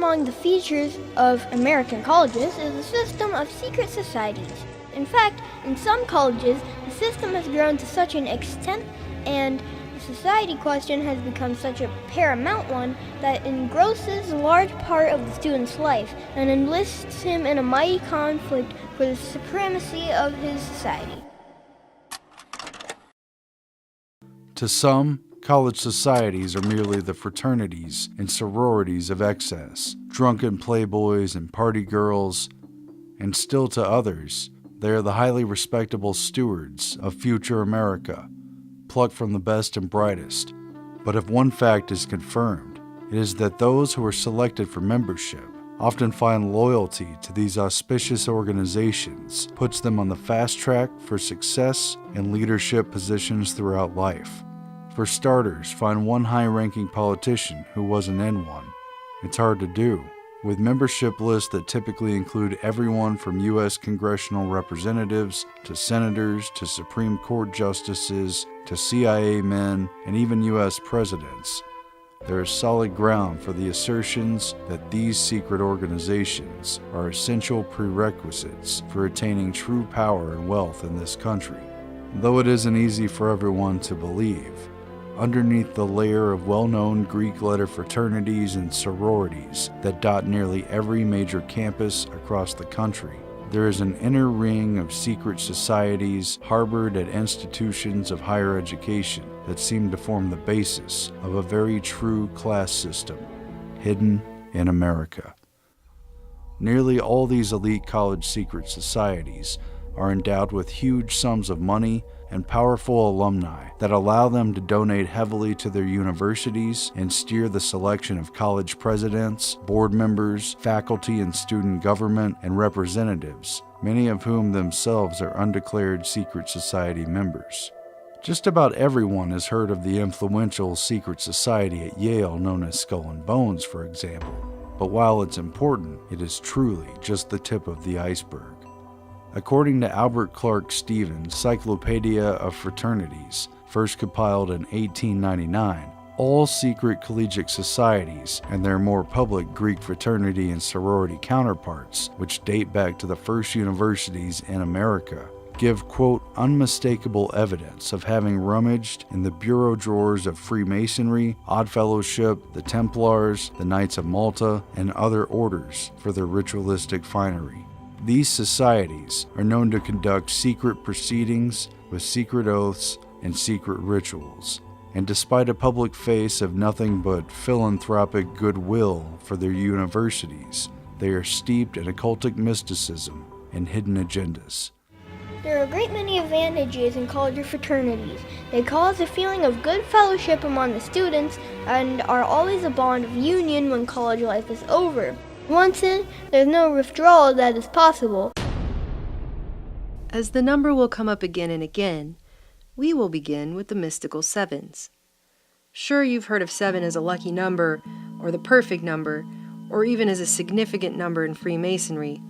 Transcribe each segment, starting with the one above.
among the features of American colleges is the system of secret societies. In fact, in some colleges, the system has grown to such an extent and the society question has become such a paramount one that it engrosses a large part of the student's life and enlists him in a mighty conflict for the supremacy of his society. To some, college societies are merely the fraternities and sororities of excess, drunken playboys and party girls, and still to others, they are the highly respectable stewards of future America, plucked from the best and brightest. But if one fact is confirmed, it is that those who are selected for membership often find loyalty to these auspicious organizations puts them on the fast track for success and leadership positions throughout life. For starters, find one high-ranking politician who wasn't in one. It's hard to do, with membership lists that typically include everyone from U.S. congressional representatives to senators to Supreme Court justices to CIA men and even U.S. presidents. There is solid ground for the assertions that these secret organizations are essential prerequisites for attaining true power and wealth in this country. Though it isn't easy for everyone to believe, underneath the layer of well-known Greek letter fraternities and sororities that dot nearly every major campus across the country, there is an inner ring of secret societies harbored at institutions of higher education that seem to form the basis of a very true class system, hidden in America. Nearly all these elite college secret societies are endowed with huge sums of money and powerful alumni that allow them to donate heavily to their universities and steer the selection of college presidents, board members, faculty and student government, and representatives, many of whom themselves are undeclared secret society members. Just about everyone has heard of the influential secret society at Yale known as Skull and Bones, for example. But while it's important, it is truly just the tip of the iceberg. According to Albert Clark Stevens' Cyclopedia of Fraternities, first compiled in 1899, all secret collegiate societies and their more public Greek fraternity and sorority counterparts, which date back to the first universities in America, give, quote, unmistakable evidence of having rummaged in the bureau drawers of Freemasonry, Odd Fellowship, the Templars, the Knights of Malta, and other orders for their ritualistic finery. These societies are known to conduct secret proceedings with secret oaths and secret rituals, and despite a public face of nothing but philanthropic goodwill for their universities, they are steeped in occultic mysticism and hidden agendas. There are a great many advantages in college fraternities. They cause a feeling of good fellowship among the students and are always a bond of union when college life is over. Once in, there's no withdrawal that is possible. As the number will come up again and again, we will begin with the mystical sevens. Sure, you've heard of 7 as a lucky number, or the perfect number, or even as a significant number in Freemasonry,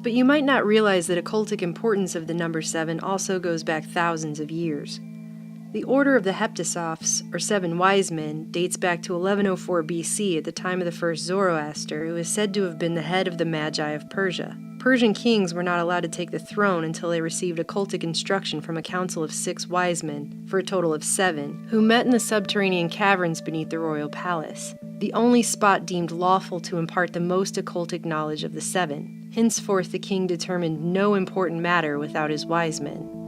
but you might not realize that occultic importance of the number 7 also goes back thousands of years. The Order of the Heptasophs, or 7 Wise Men, dates back to 1104 BC at the time of the first Zoroaster, who is said to have been the head of the Magi of Persia. Persian kings were not allowed to take the throne until they received occultic instruction from a council of 6 wise men, for a total of 7, who met in the subterranean caverns beneath the royal palace, the only spot deemed lawful to impart the most occultic knowledge of the 7. Henceforth the king determined no important matter without his wise men.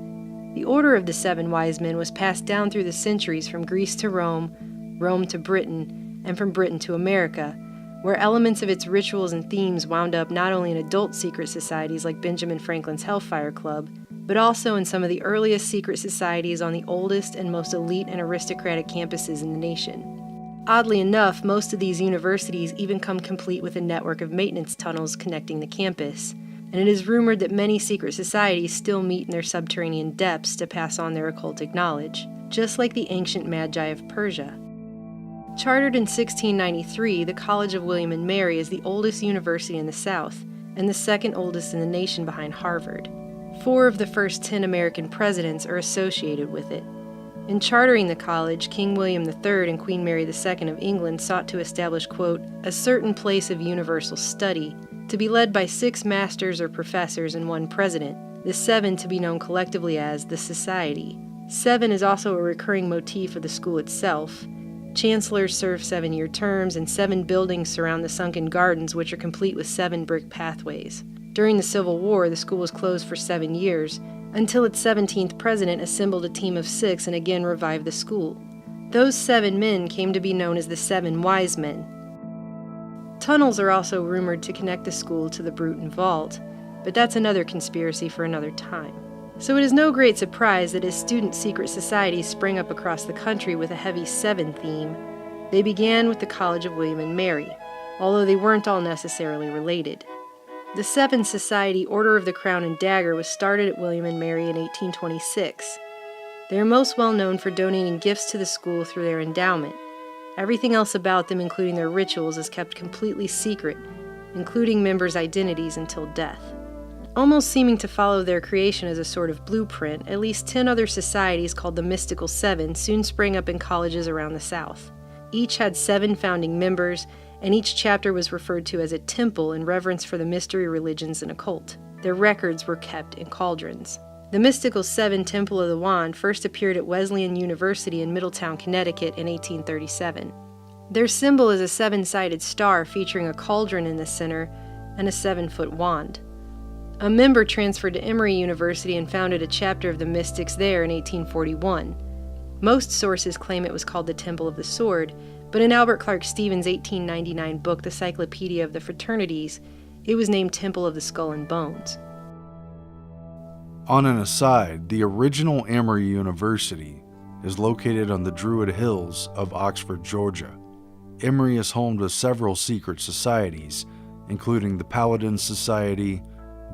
The Order of the 7 Wise Men was passed down through the centuries from Greece to Rome, Rome to Britain, and from Britain to America, where elements of its rituals and themes wound up not only in adult secret societies like Benjamin Franklin's Hellfire Club, but also in some of the earliest secret societies on the oldest and most elite and aristocratic campuses in the nation. Oddly enough, most of these universities even come complete with a network of maintenance tunnels connecting the campus, and it is rumored that many secret societies still meet in their subterranean depths to pass on their occultic knowledge, just like the ancient Magi of Persia. Chartered in 1693, the College of William and Mary is the oldest university in the South, and the second oldest in the nation behind Harvard. 4 of the first 10 American presidents are associated with it. In chartering the college, King William III and Queen Mary II of England sought to establish, quote, a certain place of universal study, to be led by 6 masters or professors and 1 president, the 7 to be known collectively as the Society. 7 is also a recurring motif of the school itself. Chancellors serve 7-year terms, and 7 buildings surround the sunken gardens, which are complete with 7 brick pathways. During the Civil War, the school was closed for 7 years, until its 17th president assembled a team of 6 and again revived the school. Those 7 men came to be known as the 7 Wise Men. Tunnels are also rumored to connect the school to the Bruton Vault, but that's another conspiracy for another time. So it is no great surprise that as student secret societies sprang up across the country with a heavy 7 theme, they began with the College of William and Mary, although they weren't all necessarily related. The 7 Society Order of the Crown and Dagger was started at William and Mary in 1826. They are most well known for donating gifts to the school through their endowment. Everything else about them, including their rituals, is kept completely secret, including members' identities until death. Almost seeming to follow their creation as a sort of blueprint, at least 10 other societies called the Mystical 7 soon sprang up in colleges around the South. Each had 7 founding members, and each chapter was referred to as a temple in reverence for the mystery religions and occult. Their records were kept in cauldrons. The Mystical 7 Temple of the Wand first appeared at Wesleyan University in Middletown, Connecticut in 1837. Their symbol is a 7-sided star featuring a cauldron in the center and a 7-foot wand. A member transferred to Emory University and founded a chapter of the Mystics there in 1841. Most sources claim it was called the Temple of the Sword, but in Albert Clark Stevens' 1899 book, The Cyclopedia of the Fraternities, it was named Temple of the Skull and Bones. On an aside, the original Emory University is located on the Druid Hills of Oxford, Georgia. Emory is home to several secret societies, including the Paladin Society,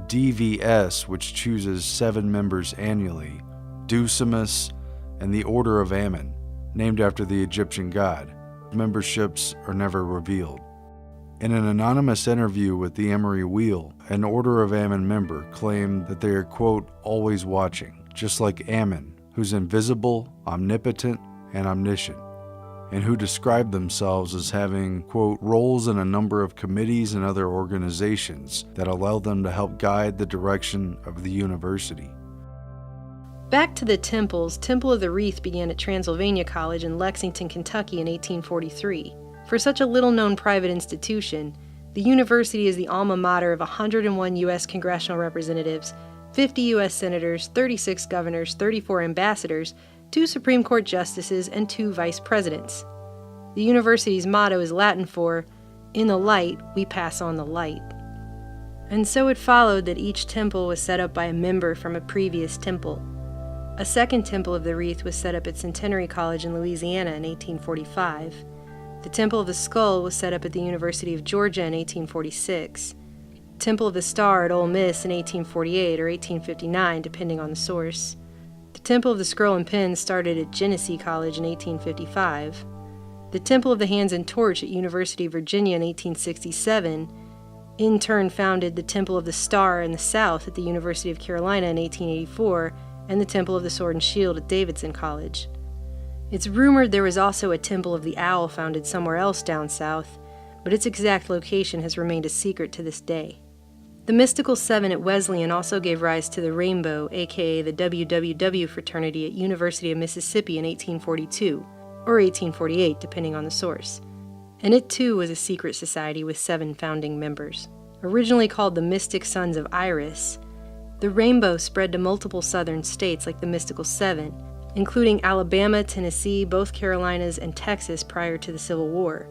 DVS, which chooses 7 members annually, Ducimus, and the Order of Ammon, named after the Egyptian god. Memberships are never revealed. In an anonymous interview with the Emory Wheel, an Order of Ammon member claimed that they are, quote, always watching, just like Ammon, who's invisible, omnipotent, and omniscient, and who describe themselves as having, quote, roles in a number of committees and other organizations that allow them to help guide the direction of the university. Back to the temples, Temple of the Wreath began at Transylvania College in Lexington, Kentucky in 1843. For such a little-known private institution, the university is the alma mater of 101 U.S. congressional representatives, 50 U.S. senators, 36 governors, 34 ambassadors, 2 Supreme Court justices, and 2 vice presidents. The university's motto is Latin for, "In the light, we pass on the light." And so it followed that each temple was set up by a member from a previous temple. A second Temple of the Wreath was set up at Centenary College in Louisiana in 1845. The Temple of the Skull was set up at the University of Georgia in 1846. Temple of the Star at Ole Miss in 1848 or 1859, depending on the source. The Temple of the Scroll and Pen started at Genesee College in 1855. The Temple of the Hands and Torch at University of Virginia in 1867 in turn founded the Temple of the Star in the South at the University of Carolina in 1884 and the Temple of the Sword and Shield at Davidson College. It's rumored there was also a Temple of the Owl founded somewhere else down south, but its exact location has remained a secret to this day. The Mystical 7 at Wesleyan also gave rise to the Rainbow, aka the WWW fraternity at University of Mississippi in 1842, or 1848 depending on the source. And it too was a secret society with 7 founding members. Originally called the Mystic Sons of Iris, the Rainbow spread to multiple southern states like the Mystical 7, including Alabama, Tennessee, both Carolinas, and Texas prior to the Civil War,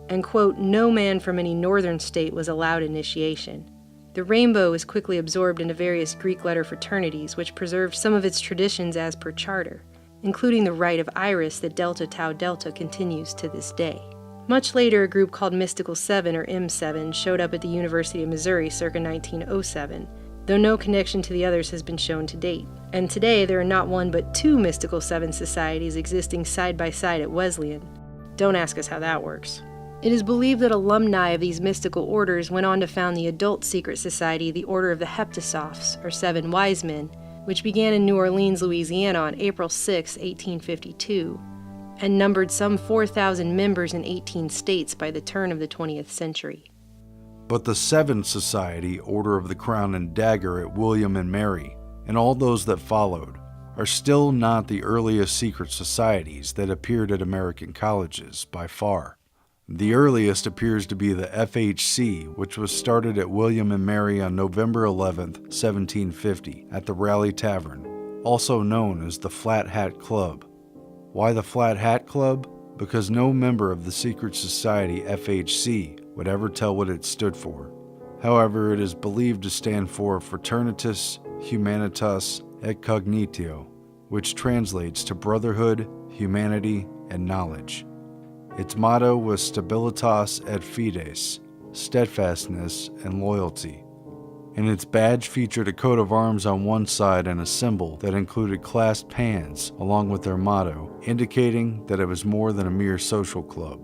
and, quote, no man from any northern state was allowed initiation. The Rainbow was quickly absorbed into various Greek letter fraternities, which preserved some of its traditions as per charter, including the Rite of Iris that Delta Tau Delta continues to this day. Much later, a group called Mystical 7, or M7, showed up at the University of Missouri circa 1907, though no connection to the others has been shown to date. And today, there are not 1 but 2 Mystical 7 societies existing side by side at Wesleyan. Don't ask us how that works. It is believed that alumni of these mystical orders went on to found the adult secret society, the Order of the Heptasophs, or 7 Wise Men, which began in New Orleans, Louisiana on April 6, 1852, and numbered some 4,000 members in 18 states by the turn of the 20th century. But the Seventh Society, Order of the Crown and Dagger at William and Mary, and all those that followed, are still not the earliest secret societies that appeared at American colleges by far. The earliest appears to be the FHC, which was started at William and Mary on November 11, 1750, at the Raleigh Tavern, also known as the Flat Hat Club. Why the Flat Hat Club? Because no member of the secret society FHC would ever tell what it stood for. However, it is believed to stand for Fraternitas Humanitas et Cognitio, which translates to brotherhood, humanity, and knowledge. Its motto was Stabilitas et Fides, steadfastness and loyalty, and its badge featured a coat of arms on one side and a symbol that included clasped hands along with their motto, indicating that it was more than a mere social club.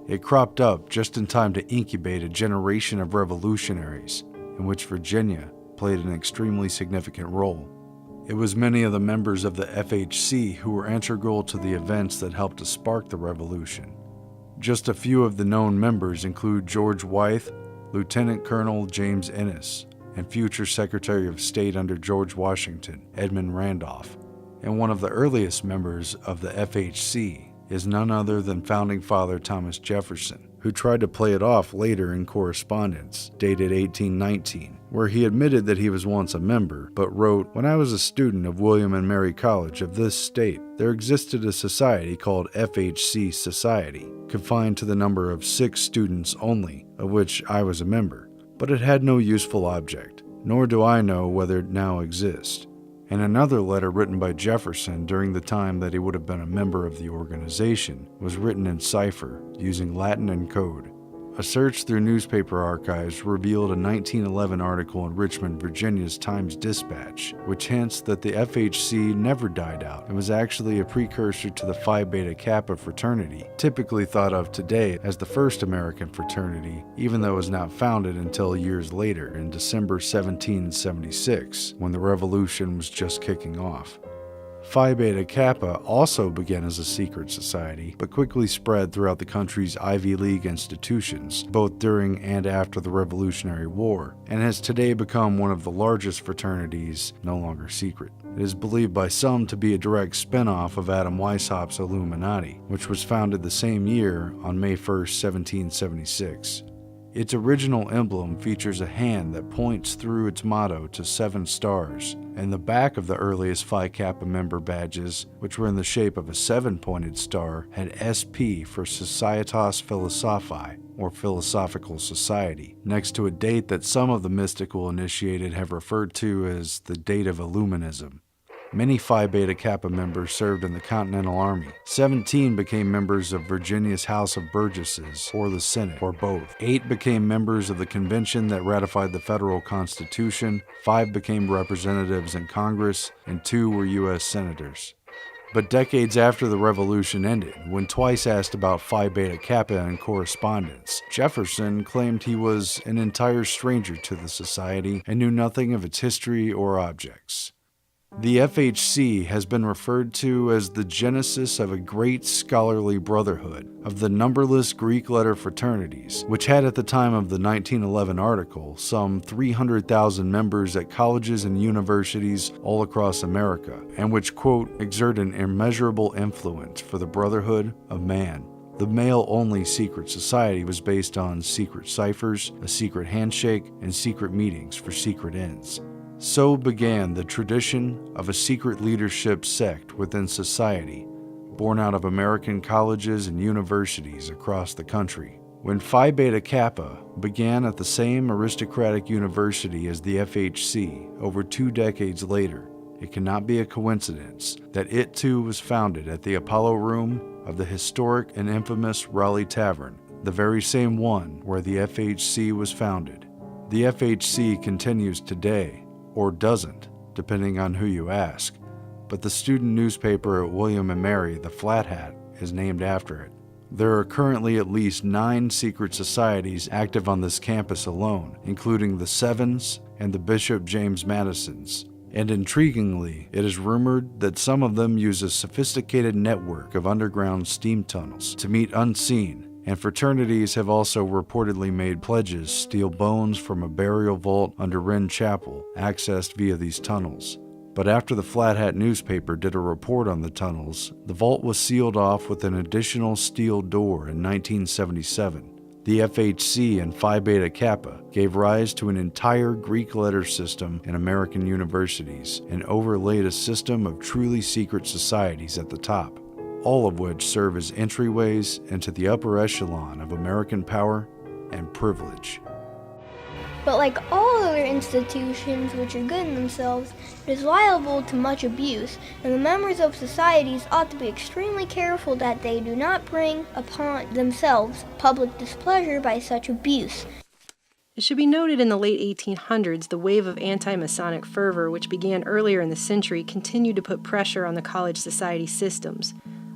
It cropped up just in time to incubate a generation of revolutionaries, in which Virginia played an extremely significant role. It was many of the members of the FHC who were integral to the events that helped to spark the revolution. Just a few of the known members include George Wythe, Lieutenant Colonel James Innes, and future Secretary of State under George Washington, Edmund Randolph. And one of the earliest members of the FHC is none other than Founding Father Thomas Jefferson, who tried to play it off later in correspondence, dated 1819, where he admitted that he was once a member, but wrote, "When I was a student of William and Mary College of this state, there existed a society called FHC Society, confined to the number of 6 students only, of which I was a member, but it had no useful object, nor do I know whether it now exists." And another letter written by Jefferson during the time that he would have been a member of the organization was written in cipher using Latin and code. A search through newspaper archives revealed a 1911 article in Richmond, Virginia's Times-Dispatch, which hints that the FHC never died out and was actually a precursor to the Phi Beta Kappa fraternity, typically thought of today as the first American fraternity, even though it was not founded until years later in December 1776, when the revolution was just kicking off. Phi Beta Kappa also began as a secret society, but quickly spread throughout the country's Ivy League institutions, both during and after the Revolutionary War, and has today become one of the largest fraternities, no longer secret. It is believed by some to be a direct spin-off of Adam Weishaupt's Illuminati, which was founded the same year on May 1st, 1776. Its original emblem features a hand that points through its motto to 7 stars, and the back of the earliest Phi Kappa member badges, which were in the shape of a 7-pointed star, had SP for Societas Philosophiae, or Philosophical Society, next to a date that some of the mystical initiated have referred to as the date of Illuminism. Many Phi Beta Kappa members served in the Continental Army. 17 became members of Virginia's House of Burgesses, or the Senate, or both. 8 became members of the convention that ratified the federal Constitution, 5 became representatives in Congress, and 2 were U.S. senators. But decades after the Revolution ended, when twice asked about Phi Beta Kappa in correspondence, Jefferson claimed he was an entire stranger to the society and knew nothing of its history or objects. The FHC has been referred to as the genesis of a great scholarly brotherhood of the numberless Greek letter fraternities, which had at the time of the 1911 article some 300,000 members at colleges and universities all across America, and which, quote, exert an immeasurable influence for the brotherhood of man. The male-only secret society was based on secret ciphers, a secret handshake, and secret meetings for secret ends. So began the tradition of a secret leadership sect within society, born out of American colleges and universities across the country. When Phi Beta Kappa began at the same aristocratic university as the FHC over 2 decades later, it cannot be a coincidence that it too was founded at the Apollo Room of the historic and infamous Raleigh Tavern, the very same one where the FHC was founded. The FHC continues today, or doesn't, depending on who you ask, but the student newspaper at William and Mary, the Flat Hat, is named after it. There are currently at least 9 secret societies active on this campus alone, including the Sevens and the Bishop James Madisons, And intriguingly, it is rumored that some of them use a sophisticated network of underground steam tunnels to meet unseen, and fraternities have also reportedly made pledges steal bones from a burial vault under Wren Chapel, accessed via these tunnels. But after the Flat Hat newspaper did a report on the tunnels, the vault was sealed off with an additional steel door in 1977. The FHC and Phi Beta Kappa gave rise to an entire Greek letter system in American universities and overlaid a system of truly secret societies at the top, all of which serve as entryways into the upper echelon of American power and privilege. But like all other institutions which are good in themselves, it is liable to much abuse, and the members of societies ought to be extremely careful that they do not bring upon themselves public displeasure by such abuse. It should be noted in the late 1800s, the wave of anti-Masonic fervor which began earlier in the century continued to put pressure on the college society systems,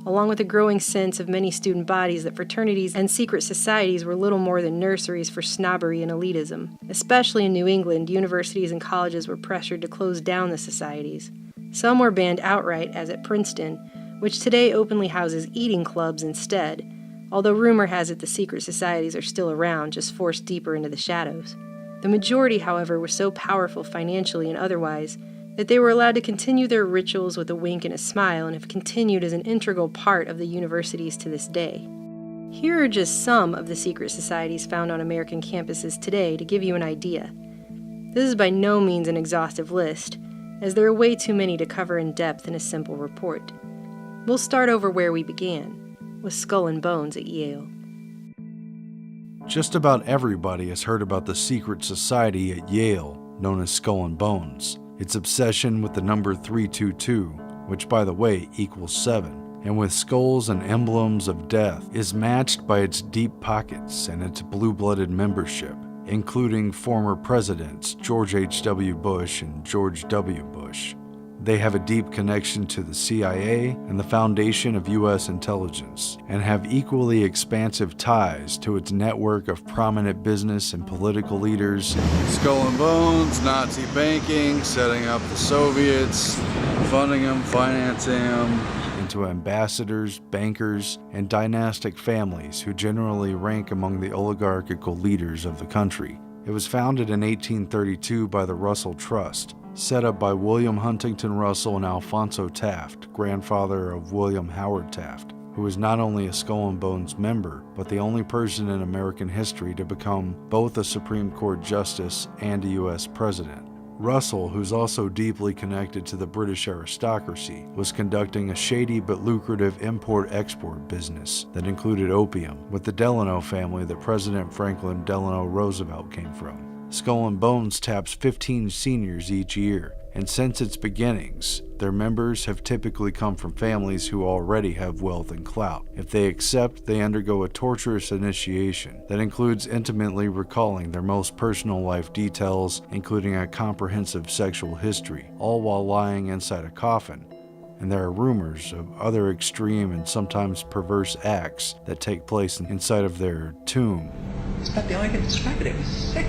along with a growing sense of many student bodies that fraternities and secret societies were little more than nurseries for snobbery and elitism. Especially in New England, universities and colleges were pressured to close down the societies. Some were banned outright, as at Princeton, which today openly houses eating clubs instead, although rumor has it the secret societies are still around, just forced deeper into the shadows. The majority, however, were so powerful financially and otherwise that they were allowed to continue their rituals with a wink and a smile and have continued as an integral part of the universities to this day. Here are just some of the secret societies found on American campuses today to give you an idea. This is by no means an exhaustive list, as there are way too many to cover in depth in a simple report. We'll start over where we began, with Skull and Bones at Yale. Just about everybody has heard about the secret society at Yale, known as Skull and Bones. Its obsession with the number 322, which by the way equals 7, and with skulls and emblems of death, is matched by its deep pockets and its blue-blooded membership, including former presidents George H.W. Bush and George W. Bush. They have a deep connection to the CIA and the foundation of U.S. intelligence, and have equally expansive ties to its network of prominent business and political leaders. Skull and Bones, Nazi banking, setting up the Soviets, funding them, financing them, into ambassadors, bankers, and dynastic families who generally rank among the oligarchical leaders of the country. It was founded in 1832 by the Russell Trust, set up by William Huntington Russell and Alphonso Taft, grandfather of William Howard Taft, who was not only a Skull and Bones member, but the only person in American history to become both a Supreme Court justice and a U.S. president. Russell, who's also deeply connected to the British aristocracy, was conducting a shady but lucrative import-export business that included opium with the Delano family that President Franklin Delano Roosevelt came from. Skull and Bones taps 15 seniors each year, and since its beginnings, their members have typically come from families who already have wealth and clout. If they accept, they undergo a torturous initiation that includes intimately recalling their most personal life details, including a comprehensive sexual history, all while lying inside a coffin. And there are rumors of other extreme and sometimes perverse acts that take place inside of their tomb. It's about the only way I can describe it. It was sick.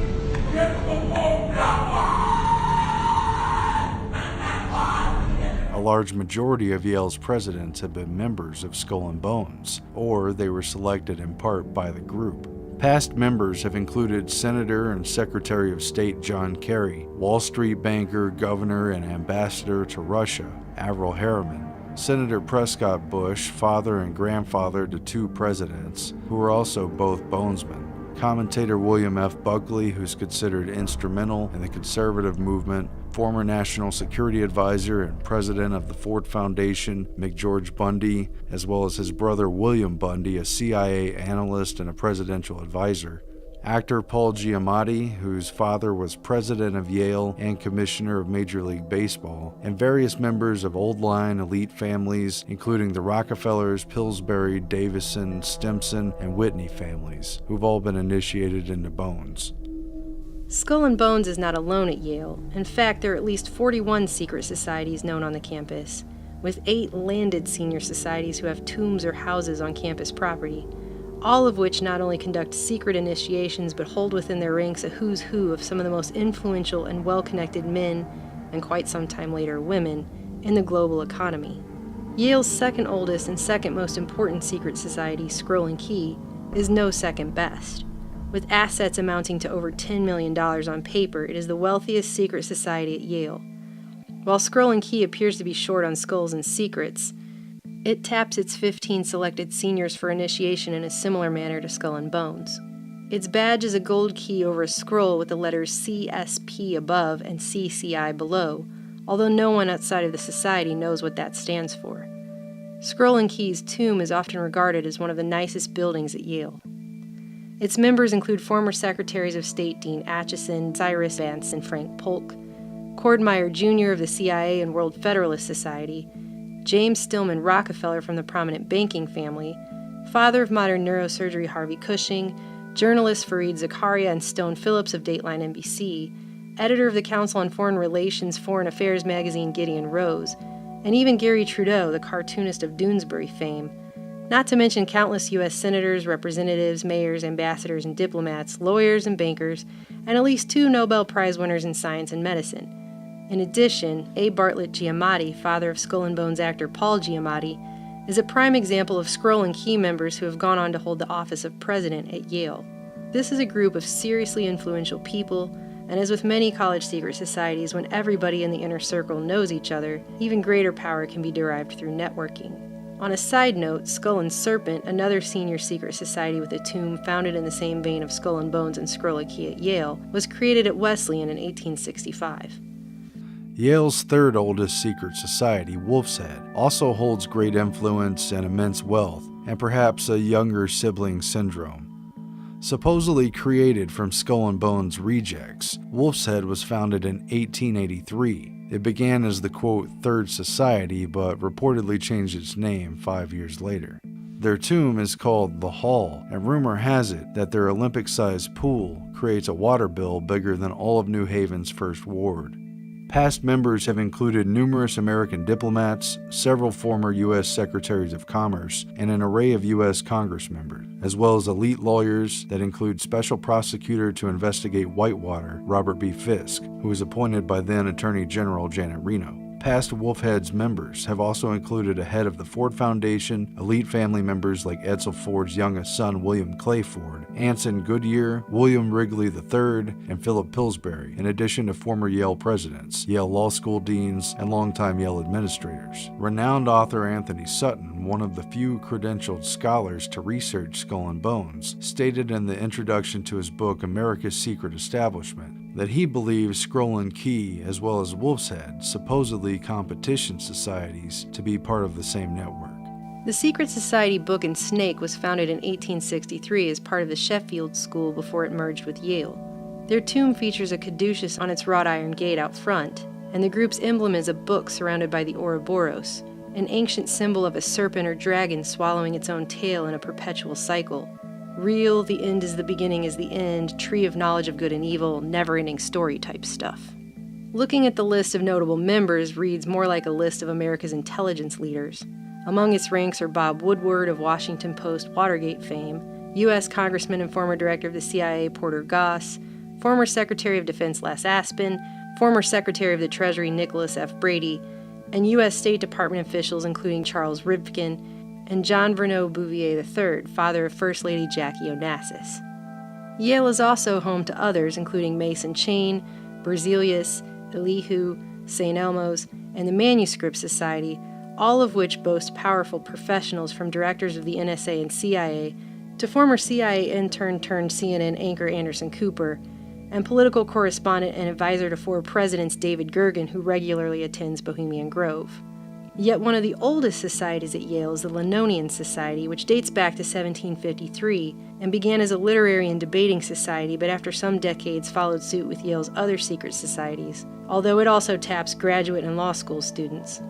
A large majority of Yale's presidents have been members of Skull and Bones, or they were selected in part by the group. Past members have included Senator and Secretary of State John Kerry, Wall Street banker, governor, and ambassador to Russia, Averell Harriman, Senator Prescott Bush, father and grandfather to 2 presidents, who were also both Bonesmen, commentator William F. Buckley, who's considered instrumental in the conservative movement, former National Security Advisor and president of the Ford Foundation, McGeorge Bundy, as well as his brother William Bundy, a CIA analyst and a presidential advisor. Actor Paul Giamatti, whose father was president of Yale and commissioner of Major League Baseball, and various members of old-line elite families, including the Rockefellers, Pillsbury, Davison, Stimson, and Whitney families, who've all been initiated into Bones. Skull and Bones is not alone at Yale. In fact, there are at least 41 secret societies known on the campus, with 8 landed senior societies who have tombs or houses on campus property, all of which not only conduct secret initiations but hold within their ranks a who's who of some of the most influential and well-connected men, and quite some time later women, in the global economy. Yale's second oldest and second most important secret society, Scroll and Key, is no second best. With assets amounting to over $10 million on paper, it is the wealthiest secret society at Yale. While Scroll and Key appears to be short on skulls and secrets, it taps its 15 selected seniors for initiation in a similar manner to Skull and Bones. Its badge is a gold key over a scroll with the letters CSP above and CCI below, although no one outside of the society knows what that stands for. Scroll and Key's tomb is often regarded as one of the nicest buildings at Yale. Its members include former Secretaries of State Dean Acheson, Cyrus Vance, and Frank Polk, Cord Meyer Jr. of the CIA and World Federalist Society, James Stillman Rockefeller from the prominent banking family, father of modern neurosurgery Harvey Cushing, journalists Fareed Zakaria and Stone Phillips of Dateline NBC, editor of the Council on Foreign Relations Foreign Affairs magazine Gideon Rose, and even Gary Trudeau, the cartoonist of Doonesbury fame, not to mention countless U.S. senators, representatives, mayors, ambassadors, and diplomats, lawyers, and bankers, and at least 2 Nobel Prize winners in science and medicine. In addition, A. Bartlett Giamatti, father of Skull and Bones actor Paul Giamatti, is a prime example of Scroll and Key members who have gone on to hold the office of president at Yale. This is a group of seriously influential people, and as with many college secret societies, when everybody in the inner circle knows each other, even greater power can be derived through networking. On a side note, Skull and Serpent, another senior secret society with a tomb founded in the same vein of Skull and Bones and Scroll and Key at Yale, was created at Wesleyan in 1865. Yale's third oldest secret society, Wolf's Head, also holds great influence and immense wealth, and perhaps a younger sibling syndrome. Supposedly created from Skull and Bones rejects, Wolf's Head was founded in 1883. It began as the, quote, Third Society, but reportedly changed its name 5 years later. Their tomb is called the Hall, and rumor has it that their Olympic-sized pool creates a water bill bigger than all of New Haven's first ward. Past members have included numerous American diplomats, several former U.S. Secretaries of Commerce, and an array of U.S. Congress members, as well as elite lawyers that include Special Prosecutor to investigate Whitewater, Robert B. Fisk, who was appointed by then Attorney General Janet Reno. Past Wolfhead's members have also included a head of the Ford Foundation, elite family members like Edsel Ford's youngest son William Clay Ford, Anson Goodyear, William Wrigley III, and Philip Pillsbury, in addition to former Yale presidents, Yale Law School deans, and longtime Yale administrators. Renowned author Anthony Sutton, one of the few credentialed scholars to research Skull and Bones, stated in the introduction to his book America's Secret Establishment that he believes Scroll and Key, as well as Wolf's Head, supposedly competition societies, to be part of the same network. The secret society Book and Snake was founded in 1863 as part of the Sheffield School before it merged with Yale. Their tomb features a caduceus on its wrought iron gate out front, and the group's emblem is a book surrounded by the Ouroboros, an ancient symbol of a serpent or dragon swallowing its own tail in a perpetual cycle. Real, the end is the beginning is the end, tree of knowledge of good and evil, never-ending story type stuff. Looking at the list of notable members reads more like a list of America's intelligence leaders. Among its ranks are Bob Woodward of Washington Post Watergate fame, U.S. Congressman and former director of the CIA Porter Goss, former Secretary of Defense Les Aspin, former Secretary of the Treasury Nicholas F. Brady, and U.S. State Department officials including Charles Rivkin and John Verneau Bouvier III, father of First Lady Jackie Onassis. Yale is also home to others including Mason Chain, Berzelius, Elihu, St. Elmo's, and the Manuscript Society, all of which boast powerful professionals from directors of the NSA and CIA to former CIA intern turned CNN anchor Anderson Cooper, and political correspondent and advisor to 4 presidents David Gergen, who regularly attends Bohemian Grove. Yet one of the oldest societies at Yale is the Linonian Society, which dates back to 1753 and began as a literary and debating society, but after some decades followed suit with Yale's other secret societies, although it also taps graduate and law school students.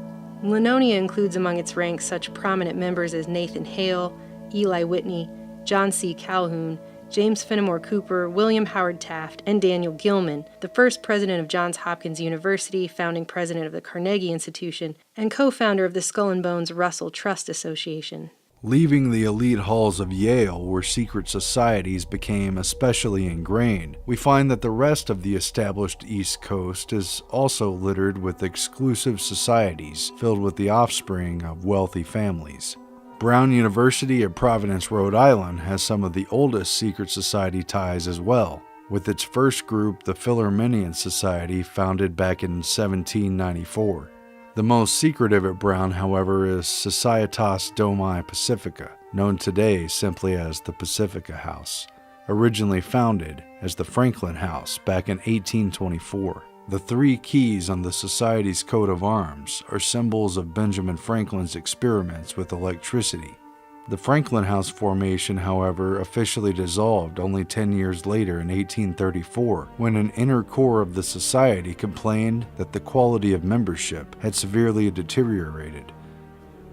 Linonia includes among its ranks such prominent members as Nathan Hale, Eli Whitney, John C. Calhoun, James Fenimore Cooper, William Howard Taft, and Daniel Gilman, the first president of Johns Hopkins University, founding president of the Carnegie Institution, and co-founder of the Skull and Bones Russell Trust Association. Leaving the elite halls of Yale, where secret societies became especially ingrained, we find that the rest of the established East Coast is also littered with exclusive societies filled with the offspring of wealthy families. Brown University of Providence, Rhode Island, has some of the oldest secret society ties as well, with its first group, the Philharmonian Society, founded back in 1794. The most secretive at Brown, however, is Societas Domi Pacifica, known today simply as the Pacifica House, originally founded as the Franklin House back in 1824. The 3 keys on the Society's coat of arms are symbols of Benjamin Franklin's experiments with electricity. The Franklin House formation, however, officially dissolved only 10 years later in 1834, when an inner core of the society complained that the quality of membership had severely deteriorated.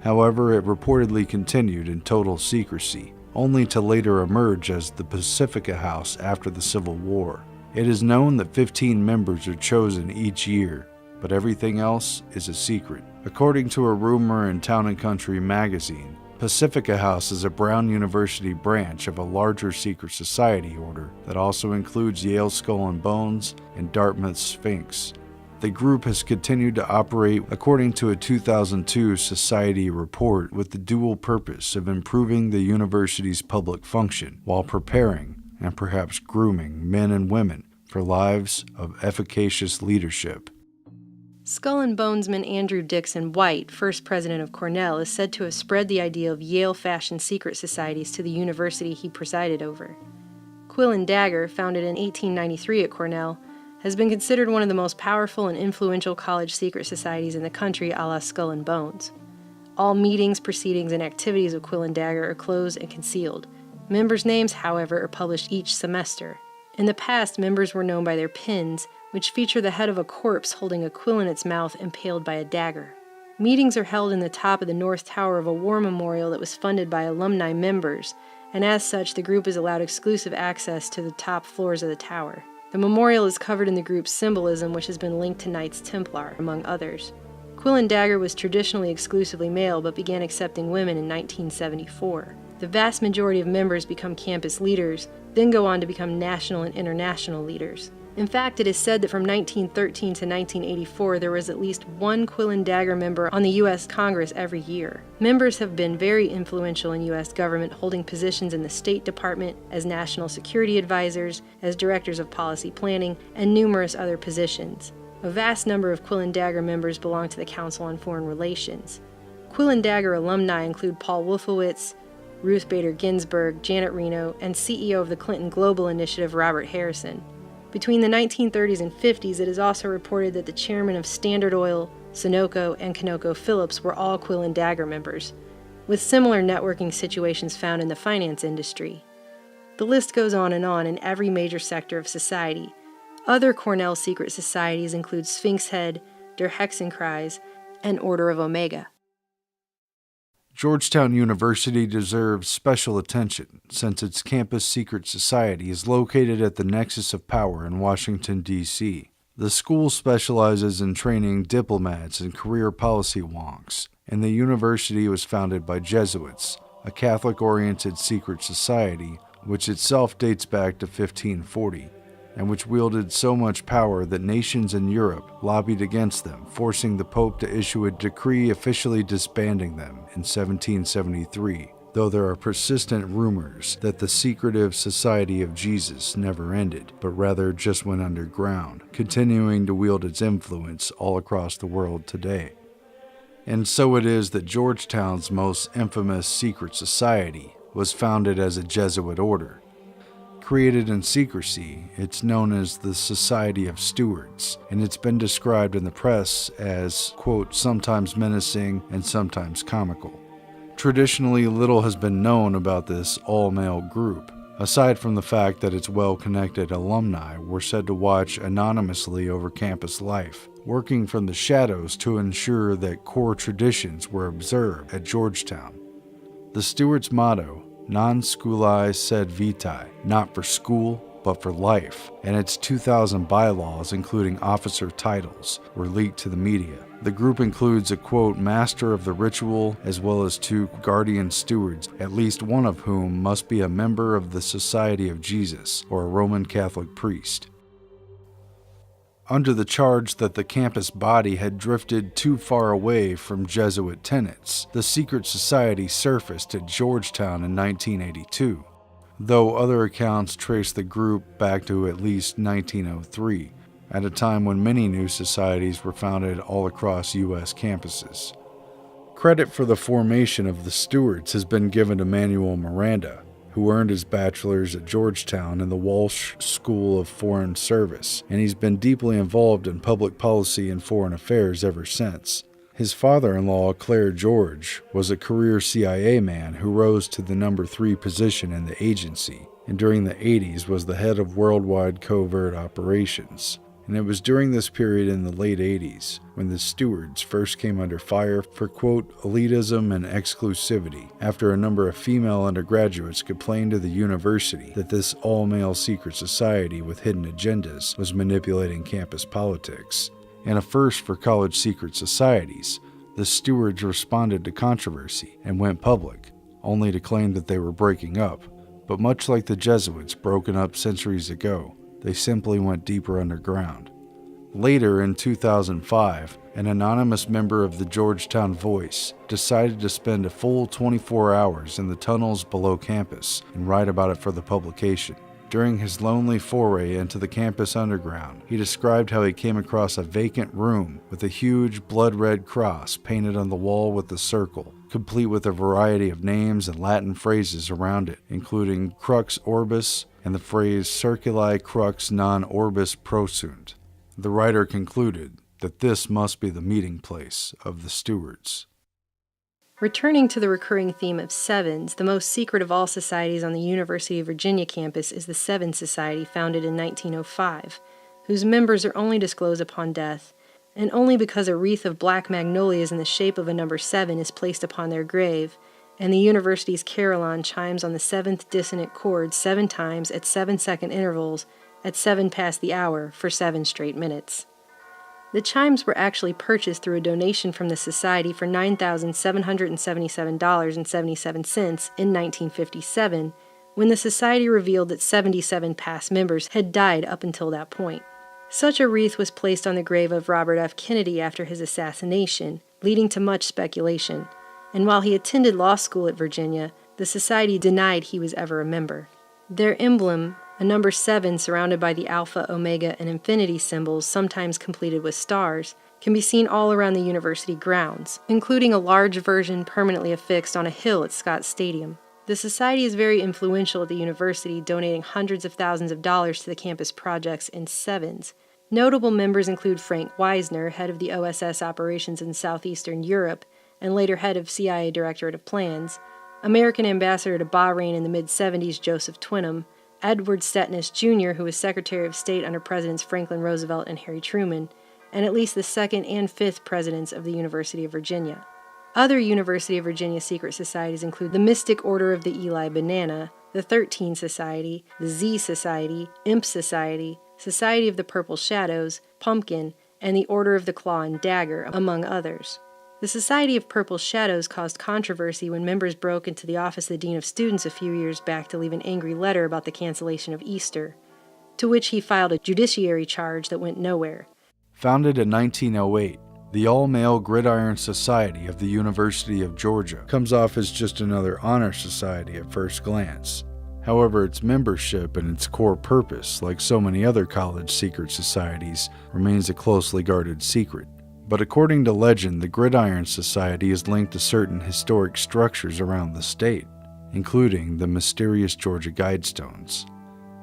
However, it reportedly continued in total secrecy, only to later emerge as the Pacifica House after the Civil War. It is known that 15 members are chosen each year, but everything else is a secret. According to a rumor in Town & Country magazine, Pacifica House is a Brown University branch of a larger secret society order that also includes Yale Skull and Bones and Dartmouth Sphinx. The group has continued to operate according to a 2002 society report with the dual purpose of improving the university's public function while preparing and perhaps grooming men and women for lives of efficacious leadership. Skull and Bonesman Andrew Dixon White, first president of Cornell, is said to have spread the idea of Yale-fashioned secret societies to the university he presided over. Quill and Dagger, founded in 1893 at Cornell, has been considered one of the most powerful and influential college secret societies in the country, a la Skull and Bones. All meetings, proceedings, and activities of Quill and Dagger are closed and concealed. Members' names, however, are published each semester. In the past, members were known by their pins, which feature the head of a corpse holding a quill in its mouth impaled by a dagger. Meetings are held in the top of the north tower of a war memorial that was funded by alumni members, and as such, the group is allowed exclusive access to the top floors of the tower. The memorial is covered in the group's symbolism, which has been linked to Knights Templar, among others. Quill and Dagger was traditionally exclusively male, but began accepting women in 1974. The vast majority of members become campus leaders, then go on to become national and international leaders. In fact, it is said that from 1913 to 1984, there was at least one Quill and Dagger member on the U.S. Congress every year. Members have been very influential in U.S. government, holding positions in the State Department, as national security advisors, as directors of policy planning, and numerous other positions. A vast number of Quill and Dagger members belong to the Council on Foreign Relations. Quill and Dagger alumni include Paul Wolfowitz, Ruth Bader Ginsburg, Janet Reno, and CEO of the Clinton Global Initiative, Robert Harrison. Between the 1930s and 50s, it is also reported that the chairman of Standard Oil, Sunoco, and ConocoPhillips were all Quill and Dagger members, with similar networking situations found in the finance industry. The list goes on in every major sector of society. Other Cornell secret societies include Sphinx Head, Der Hexenkreis, and Order of Omega. Georgetown University deserves special attention since its campus secret society is located at the nexus of power in Washington, D.C. The school specializes in training diplomats and career policy wonks, and the university was founded by Jesuits, a Catholic-oriented secret society which itself dates back to 1540, and which wielded so much power that nations in Europe lobbied against them, forcing the Pope to issue a decree officially disbanding them in 1773, though there are persistent rumors that the secretive Society of Jesus never ended, but rather just went underground, continuing to wield its influence all across the world today. And so it is that Georgetown's most infamous secret society was founded as a Jesuit order. Created in secrecy, it's known as the Society of Stewards, and it's been described in the press as, quote, sometimes menacing and sometimes comical. Traditionally, little has been known about this all-male group, aside from the fact that its well-connected alumni were said to watch anonymously over campus life, working from the shadows to ensure that core traditions were observed at Georgetown. The Stewards' motto, Non Scholae Sed Vitae, not for school, but for life, and its 2,000 bylaws, including officer titles, were leaked to the media. The group includes a, quote, master of the ritual, as well as 2 guardian stewards, at least one of whom must be a member of the Society of Jesus or a Roman Catholic priest. Under the charge that the campus body had drifted too far away from Jesuit tenets, the secret society surfaced at Georgetown in 1982, though other accounts trace the group back to at least 1903, at a time when many new societies were founded all across U.S. campuses. Credit for the formation of the Stewards has been given to Manuel Miranda, who earned his bachelor's at Georgetown in the Walsh School of Foreign Service, and he's been deeply involved in public policy and foreign affairs ever since. His father-in-law, Clair George, was a career CIA man who rose to the number 3 position in the agency, and during the 80s was the head of worldwide covert operations. And it was during this period in the late 80s when the Stewards first came under fire for, quote, elitism and exclusivity, after a number of female undergraduates complained to the university that this all-male secret society with hidden agendas was manipulating campus politics. And a first for college secret societies, the Stewards responded to controversy and went public, only to claim that they were breaking up. But much like the Jesuits broken up centuries ago, they simply went deeper underground. Later, in 2005, an anonymous member of the Georgetown Voice decided to spend a full 24 hours in the tunnels below campus and write about it for the publication. During his lonely foray into the campus underground, he described how he came across a vacant room with a huge blood-red cross painted on the wall with a circle, complete with a variety of names and Latin phrases around it, including crux orbis and the phrase circuli crux non orbis prosunt. The writer concluded that this must be the meeting place of the Stewards. Returning to the recurring theme of sevens, the most secret of all societies on the University of Virginia campus is the Seven Society, founded in 1905, whose members are only disclosed upon death, and only because a wreath of black magnolias in the shape of a number 7 is placed upon their grave, and the university's carillon chimes on the 7th dissonant chord 7 times at 7-second intervals at 7 past the hour for 7 straight minutes. The chimes were actually purchased through a donation from the society for $9,777.77 in 1957, when the society revealed that 77 past members had died up until that point. Such a wreath was placed on the grave of Robert F. Kennedy after his assassination, leading to much speculation, and while he attended law school at Virginia, the society denied he was ever a member. Their emblem, a number 7 surrounded by the alpha, omega, and infinity symbols, sometimes completed with stars, can be seen all around the university grounds, including a large version permanently affixed on a hill at Scott Stadium. The society is very influential at the university, donating hundreds of thousands of dollars to the campus projects in sevens. Notable members include Frank Wisner, head of the OSS operations in southeastern Europe, and later head of CIA Directorate of Plans, American ambassador to Bahrain in the mid-70s Joseph Twinham, Edward Stettnes Jr., who was Secretary of State under Presidents Franklin Roosevelt and Harry Truman, and at least the 2nd and 5th presidents of the University of Virginia. Other University of Virginia secret societies include the Mystic Order of the Eli Banana, the 13 Society, the Z Society, Imp Society, Society of the Purple Shadows, Pumpkin, and the Order of the Claw and Dagger, among others. The Society of Purple Shadows caused controversy when members broke into the office of the Dean of Students a few years back to leave an angry letter about the cancellation of Easter, to which he filed a judiciary charge that went nowhere. Founded in 1908, the all-male Gridiron Society of the University of Georgia comes off as just another honor society at first glance. However, its membership and its core purpose, like so many other college secret societies, remains a closely guarded secret. But according to legend, the Gridiron Society is linked to certain historic structures around the state, including the mysterious Georgia Guidestones.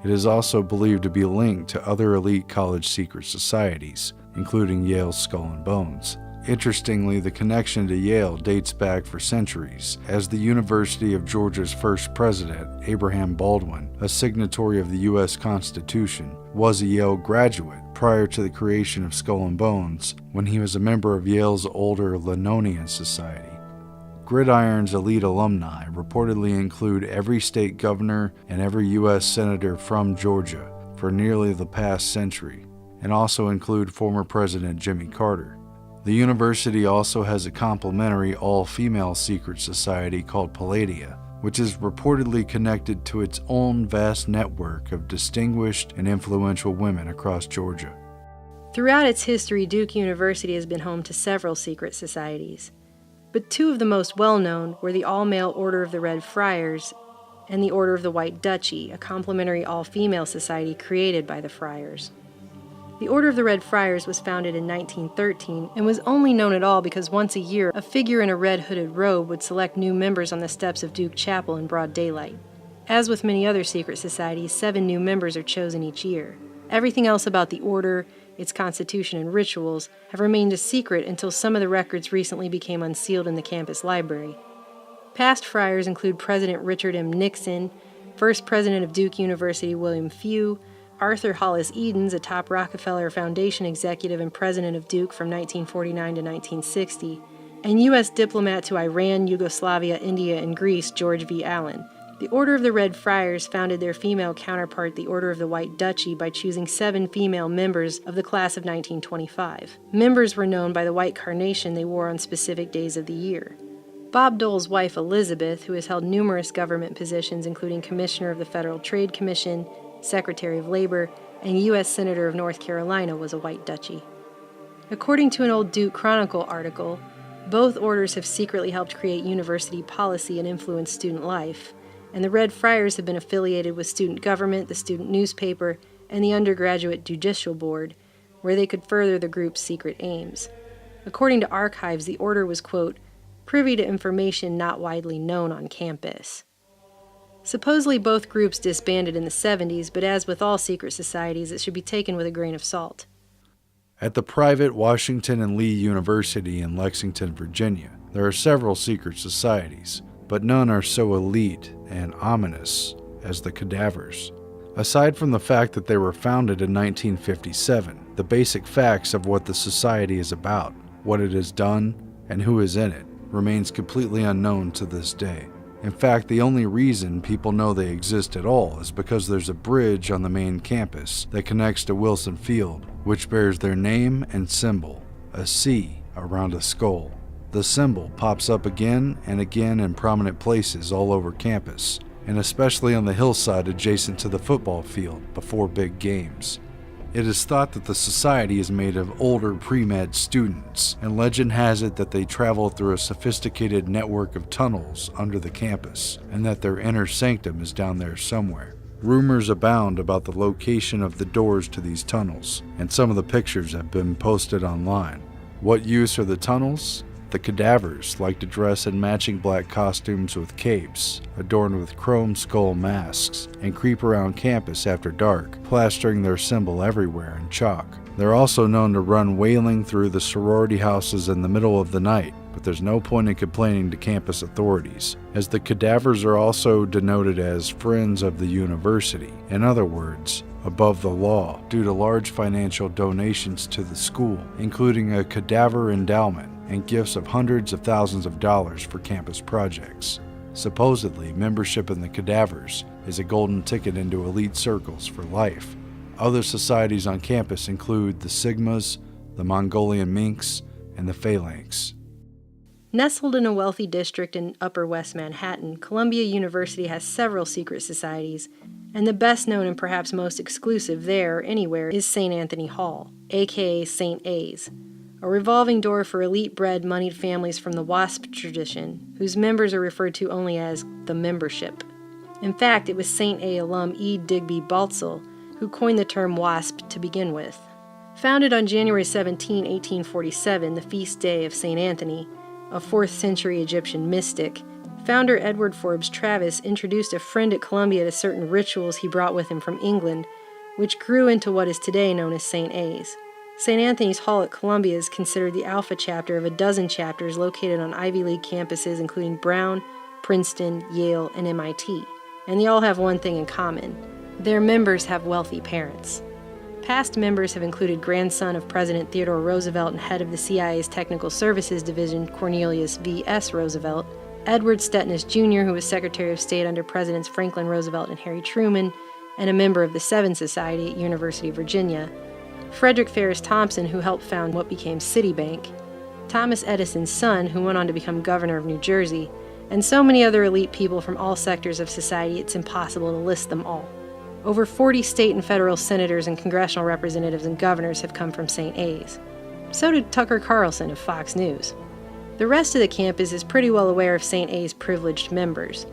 It is also believed to be linked to other elite college secret societies, including Yale's Skull and Bones. Interestingly, the connection to Yale dates back for centuries, as the University of Georgia's first president, Abraham Baldwin, a signatory of the U.S. Constitution, was a Yale graduate prior to the creation of Skull and Bones, when he was a member of Yale's older Linonian Society. Gridiron's elite alumni reportedly include every state governor and every U.S. senator from Georgia, for nearly the past century, and also include former President Jimmy Carter. The university also has a complimentary all-female secret society called Palladia, which is reportedly connected to its own vast network of distinguished and influential women across Georgia. Throughout its history, Duke University has been home to several secret societies, but two of the most well-known were the all-male Order of the Red Friars and the Order of the White Duchy, a complementary all-female society created by the friars. The Order of the Red Friars was founded in 1913 and was only known at all because once a year, a figure in a red hooded robe would select new members on the steps of Duke Chapel in broad daylight. As with many other secret societies, 7 new members are chosen each year. Everything else about the order, its constitution, and rituals have remained a secret until some of the records recently became unsealed in the campus library. Past friars include President Richard M. Nixon, first president of Duke University William Few, Arthur Hollis Edens, a top Rockefeller Foundation executive and president of Duke from 1949 to 1960, and U.S. diplomat to Iran, Yugoslavia, India, and Greece, George V. Allen. The Order of the Red Friars founded their female counterpart, the Order of the White Duchy, by choosing 7 female members of the class of 1925. Members were known by the white carnation they wore on specific days of the year. Bob Dole's wife, Elizabeth, who has held numerous government positions including Commissioner of the Federal Trade Commission, Secretary of Labor, and U.S. Senator of North Carolina, was a White Duchy. According to an old Duke Chronicle article, both orders have secretly helped create university policy and influence student life, and the Red Friars have been affiliated with student government, the student newspaper, and the undergraduate judicial board, where they could further the group's secret aims. According to archives, the order was, quote, privy to information not widely known on campus. Supposedly both groups disbanded in the 70s, but as with all secret societies, it should be taken with a grain of salt. At the private Washington and Lee University in Lexington, Virginia, there are several secret societies, but none are so elite and ominous as the Cadavers. Aside from the fact that they were founded in 1957, the basic facts of what the society is about, what it has done, and who is in it remains completely unknown to this day. In fact, the only reason people know they exist at all is because there's a bridge on the main campus that connects to Wilson Field, which bears their name and symbol, a C around a skull. The symbol pops up again and again in prominent places all over campus, and especially on the hillside adjacent to the football field before big games. It is thought that the society is made of older pre-med students, and legend has it that they travel through a sophisticated network of tunnels under the campus, and that their inner sanctum is down there somewhere. Rumors abound about the location of the doors to these tunnels, and some of the pictures have been posted online. What use are the tunnels? The Cadavers like to dress in matching black costumes with capes, adorned with chrome skull masks, and creep around campus after dark, plastering their symbol everywhere in chalk. They're also known to run wailing through the sorority houses in the middle of the night, but there's no point in complaining to campus authorities, as the Cadavers are also denoted as Friends of the University. In other words, above the law, due to large financial donations to the school, including a cadaver endowment and gifts of hundreds of thousands of dollars for campus projects. Supposedly, membership in the Cadavers is a golden ticket into elite circles for life. Other societies on campus include the Sigmas, the Mongolian Minks, and the Phalanx. Nestled in a wealthy district in Upper West Manhattan, Columbia University has several secret societies, and the best known and perhaps most exclusive there or anywhere is St. Anthony Hall, aka St. A's, a revolving door for elite-bred, moneyed families from the WASP tradition, whose members are referred to only as the membership. In fact, it was St. A alum E. Digby Baltzel who coined the term WASP to begin with. Founded on January 17, 1847, the feast day of St. Anthony, a 4th century Egyptian mystic, founder Edward Forbes Travis introduced a friend at Columbia to certain rituals he brought with him from England, which grew into what is today known as St. A's. St. Anthony's Hall at Columbia is considered the alpha chapter of a dozen chapters located on Ivy League campuses including Brown, Princeton, Yale, and MIT. And they all have one thing in common: their members have wealthy parents. Past members have included grandson of President Theodore Roosevelt and head of the CIA's Technical Services Division, Cornelius V. S. Roosevelt, Edward Stettness Jr., who was Secretary of State under Presidents Franklin Roosevelt and Harry Truman, and a member of the Seven Society at University of Virginia, Frederick Ferris Thompson, who helped found what became Citibank, Thomas Edison's son, who went on to become governor of New Jersey, and so many other elite people from all sectors of society it's impossible to list them all. Over 40 state and federal senators and congressional representatives and governors have come from St. A's. So did Tucker Carlson of Fox News. The rest of the campus is pretty well aware of St. A's privileged members.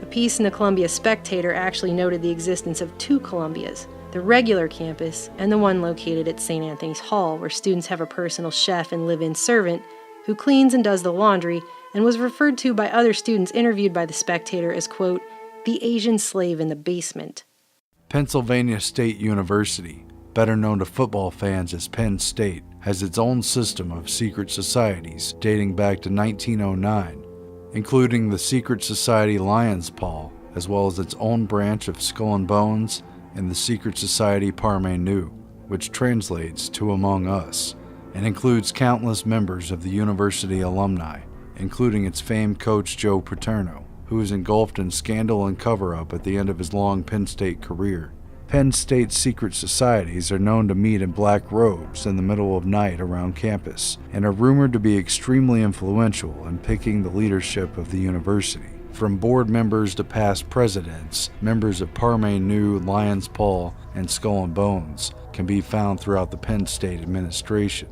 A piece in the Columbia Spectator actually noted the existence of two Columbias, the regular campus and the one located at St. Anthony's Hall, where students have a personal chef and live-in servant who cleans and does the laundry, and was referred to by other students interviewed by the Spectator as, quote, the Asian slave in the basement. Pennsylvania State University, better known to football fans as Penn State, has its own system of secret societies dating back to 1909, including the secret society Lion's Paw, as well as its own branch of Skull and Bones, and the secret society Parmeinu, which translates to Among Us, and includes countless members of the university alumni, including its famed coach Joe Paterno, who was engulfed in scandal and cover-up at the end of his long Penn State career. Penn State's secret societies are known to meet in black robes in the middle of night around campus, and are rumored to be extremely influential in picking the leadership of the university. From board members to past presidents, members of Parmeinu, Lion's Paw, and Skull and Bones can be found throughout the Penn State administration.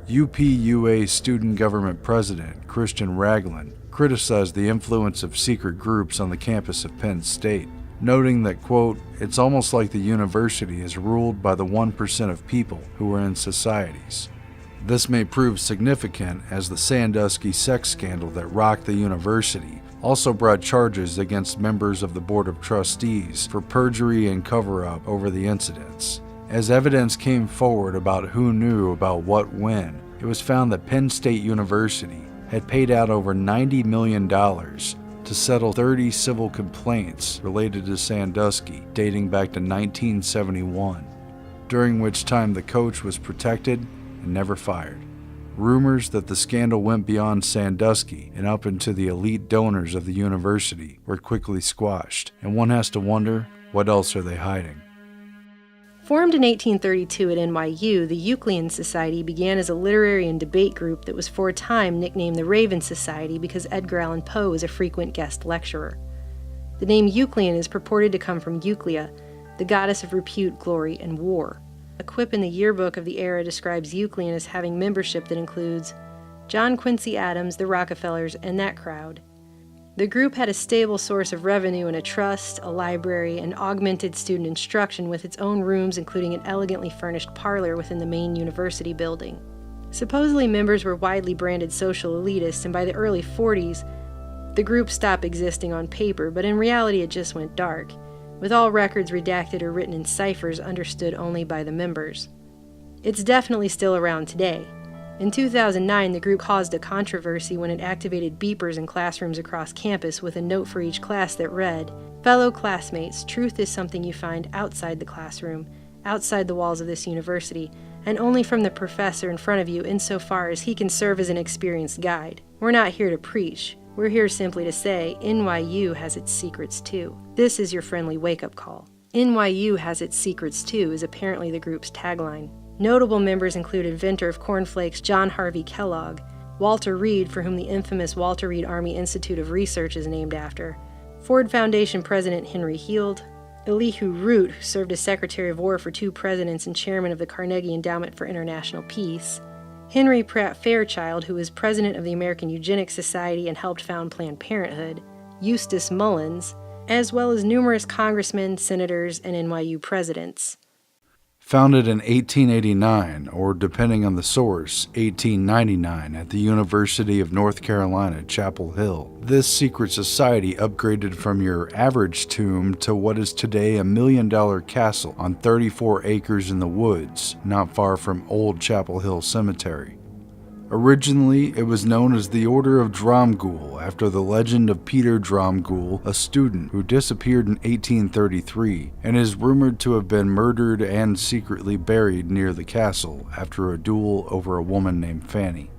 UPUA student government president Christian Ragland criticized the influence of secret groups on the campus of Penn State, noting that, quote, it's almost like the university is ruled by the 1% of people who are in societies. This may prove significant as the Sandusky sex scandal that rocked the university also brought charges against members of the Board of Trustees for perjury and cover-up over the incidents. As evidence came forward about who knew about what when, it was found that Penn State University had paid out over $90 million to settle 30 civil complaints related to Sandusky dating back to 1971, during which time the coach was protected and never fired. Rumors that the scandal went beyond Sandusky and up into the elite donors of the university were quickly squashed, and one has to wonder, what else are they hiding? Formed in 1832 at NYU, the Euclidean Society began as a literary and debate group that was for a time nicknamed the Raven Society because Edgar Allan Poe was a frequent guest lecturer. The name Euclidean is purported to come from Euclea, the goddess of repute, glory, and war. A quip in the yearbook of the era describes Euclidean as having membership that includes John Quincy Adams, the Rockefellers, and that crowd. The group had a stable source of revenue in a trust, a library, and augmented student instruction with its own rooms, including an elegantly furnished parlor within the main university building. Supposedly members were widely branded social elitists, and by the early 40s, the group stopped existing on paper, but in reality it just went dark, with all records redacted or written in ciphers understood only by the members. It's definitely still around today. In 2009, the group caused a controversy when it activated beepers in classrooms across campus with a note for each class that read, "Fellow classmates, truth is something you find outside the classroom, outside the walls of this university, and only from the professor in front of you insofar as he can serve as an experienced guide. We're not here to preach. We're here simply to say, NYU has its secrets too. This is your friendly wake-up call." NYU has its secrets too is apparently the group's tagline. Notable members include inventor of cornflakes John Harvey Kellogg, Walter Reed, for whom the infamous Walter Reed Army Institute of Research is named after, Ford Foundation President Henry Heald, Elihu Root, who served as Secretary of War for 2 presidents and chairman of the Carnegie Endowment for International Peace, Henry Pratt Fairchild, who was president of the American Eugenics Society and helped found Planned Parenthood, Eustace Mullins, as well as numerous congressmen, senators, and NYU presidents. Founded in 1889, or depending on the source, 1899, at the University of North Carolina, Chapel Hill, this secret society upgraded from your average tomb to what is today a $1 million castle on 34 acres in the woods, not far from Old Chapel Hill Cemetery. Originally, it was known as the Order of Dromgoole, after the legend of Peter Dromgoole, a student who disappeared in 1833 and is rumored to have been murdered and secretly buried near the castle after a duel over a woman named Fanny.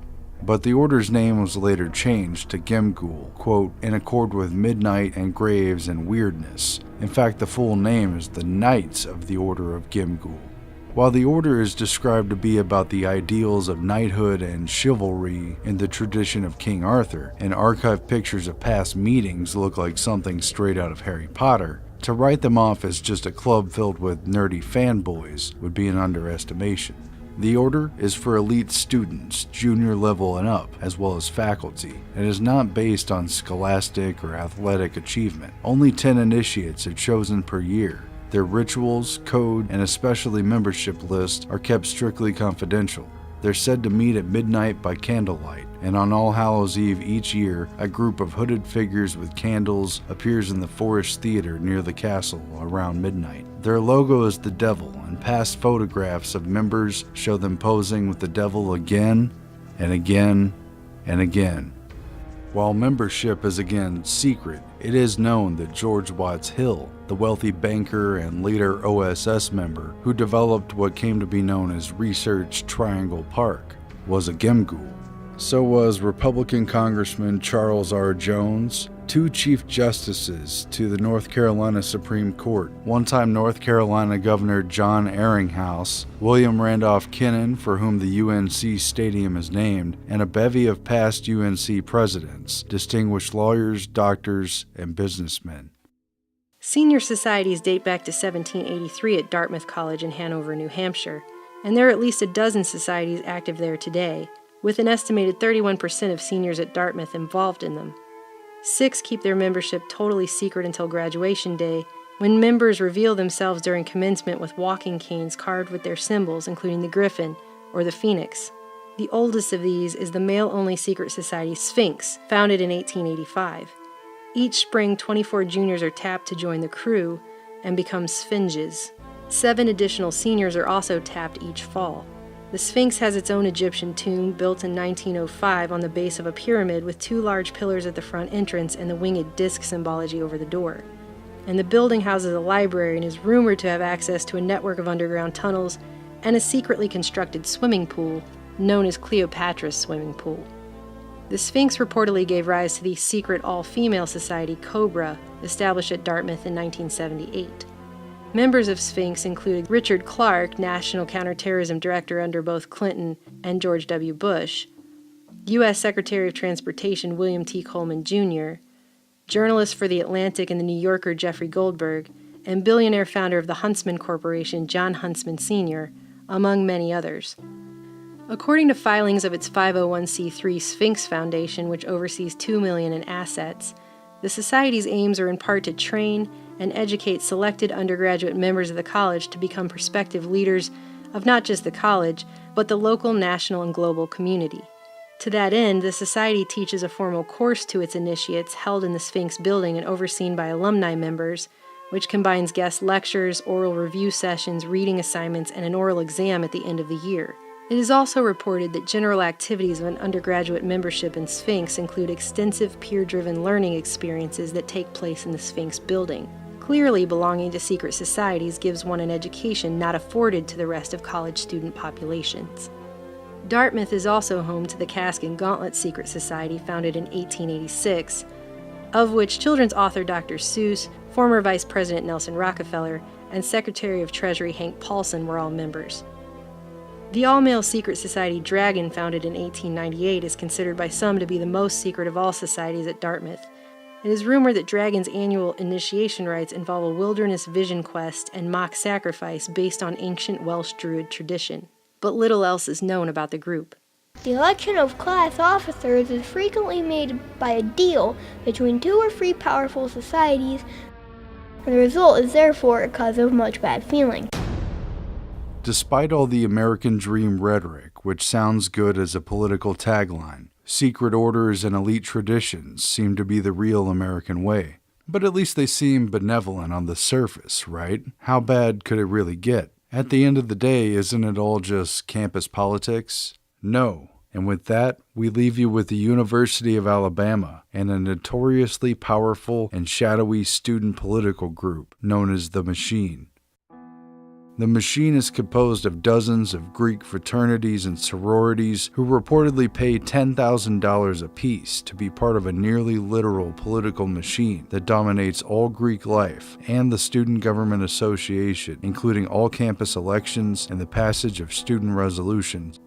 But the order's name was later changed to Gemgul, quote, in accord with midnight and graves and weirdness. In fact, the full name is the Knights of the Order of Gemgul. While the order is described to be about the ideals of knighthood and chivalry in the tradition of King Arthur, and archived pictures of past meetings look like something straight out of Harry Potter, to write them off as just a club filled with nerdy fanboys would be an underestimation. The order is for elite students, junior level and up, as well as faculty, and is not based on scholastic or athletic achievement. Only 10 initiates are chosen per year. Their rituals, code, and especially membership list are kept strictly confidential. They're said to meet at midnight by candlelight, and on All Hallows Eve each year, a group of hooded figures with candles appears in the Forest Theater near the castle around midnight. Their logo is the devil, and past photographs of members show them posing with the devil again and again and again. While membership is again secret, it is known that George Watts Hill, the wealthy banker and later OSS member who developed what came to be known as Research Triangle Park, was a Gemgul. So was Republican Congressman Charles R. Jones, 2 Chief Justices to the North Carolina Supreme Court, one-time North Carolina Governor John Erringhouse, William Randolph Kinnan, for whom the UNC Stadium is named, and a bevy of past UNC presidents, distinguished lawyers, doctors, and businessmen. Senior societies date back to 1783 at Dartmouth College in Hanover, New Hampshire, and there are at least a dozen societies active there today, with an estimated 31% of seniors at Dartmouth involved in them. 6 keep their membership totally secret until graduation day, when members reveal themselves during commencement with walking canes carved with their symbols, including the griffin or the phoenix. The oldest of these is the male-only secret society Sphinx, founded in 1885. Each spring, 24 juniors are tapped to join the crew and become Sphinges. 7 additional seniors are also tapped each fall. The Sphinx has its own Egyptian tomb built in 1905 on the base of a pyramid with 2 large pillars at the front entrance and the winged disc symbology over the door. And the building houses a library and is rumored to have access to a network of underground tunnels and a secretly constructed swimming pool known as Cleopatra's Swimming Pool. The Sphinx reportedly gave rise to the secret all-female society Cobra, established at Dartmouth in 1978. Members of Sphinx included Richard Clark, National Counterterrorism Director under both Clinton and George W. Bush, U.S. Secretary of Transportation William T. Coleman, Jr., journalist for The Atlantic and The New Yorker Jeffrey Goldberg, and billionaire founder of the Huntsman Corporation John Huntsman Sr., among many others. According to filings of its 501c3 Sphinx Foundation, which oversees $2 million in assets, the Society's aims are in part to train and educate selected undergraduate members of the college to become prospective leaders of not just the college, but the local, national, and global community. To that end, the Society teaches a formal course to its initiates held in the Sphinx building and overseen by alumni members, which combines guest lectures, oral review sessions, reading assignments, and an oral exam at the end of the year. It is also reported that general activities of an undergraduate membership in Sphinx include extensive peer-driven learning experiences that take place in the Sphinx building. Clearly, belonging to secret societies gives one an education not afforded to the rest of college student populations. Dartmouth is also home to the Cask and Gauntlet Secret Society, founded in 1886, of which children's author Dr. Seuss, former Vice President Nelson Rockefeller, and Secretary of Treasury Hank Paulson were all members. The all-male secret society Dragon, founded in 1898, is considered by some to be the most secret of all societies at Dartmouth. It is rumored that Dragon's annual initiation rites involve a wilderness vision quest and mock sacrifice based on ancient Welsh Druid tradition. But little else is known about the group. The election of class officers is frequently made by a deal between 2 or 3 powerful societies. The result is therefore a cause of much bad feeling. Despite all the American dream rhetoric, which sounds good as a political tagline, secret orders and elite traditions seem to be the real American way. But at least they seem benevolent on the surface, right? How bad could it really get? At the end of the day, isn't it all just campus politics? No. And with that, we leave you with the University of Alabama and a notoriously powerful and shadowy student political group known as the Machine. The machine is composed of dozens of Greek fraternities and sororities who reportedly pay $10,000 apiece to be part of a nearly literal political machine that dominates all Greek life and the Student Government Association, including all campus elections and the passage of student resolutions.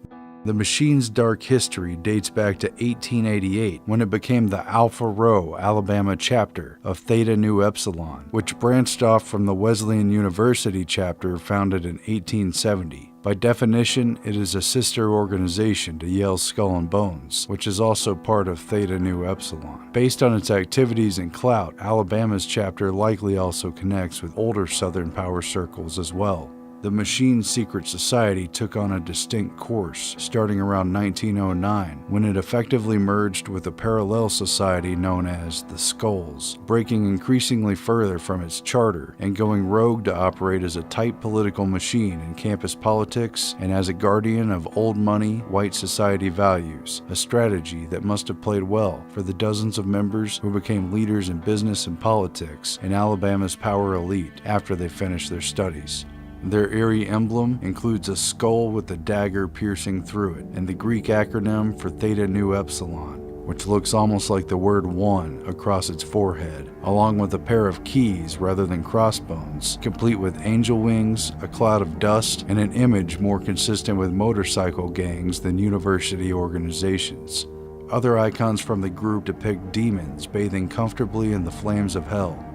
The machine's dark history dates back to 1888, when it became the Alpha Rho, Alabama chapter of Theta Nu Epsilon, which branched off from the Wesleyan University chapter founded in 1870. By definition, it is a sister organization to Yale's Skull and Bones, which is also part of Theta Nu Epsilon. Based on its activities and clout, Alabama's chapter likely also connects with older Southern power circles as well. The machine's secret society took on a distinct course starting around 1909, when it effectively merged with a parallel society known as the Skulls, breaking increasingly further from its charter and going rogue to operate as a tight political machine in campus politics and as a guardian of old money, white society values, a strategy that must have played well for the dozens of members who became leaders in business and politics in Alabama's power elite after they finished their studies. Their eerie emblem includes a skull with a dagger piercing through it, and the Greek acronym for Theta Nu Epsilon, which looks almost like the word one across its forehead, along with a pair of keys rather than crossbones, complete with angel wings, a cloud of dust, and an image more consistent with motorcycle gangs than university organizations. Other icons from the group depict demons bathing comfortably in the flames of hell.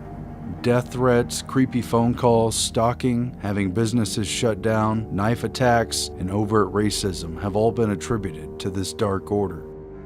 Death threats, creepy phone calls, stalking, having businesses shut down, knife attacks, and overt racism have all been attributed to this dark order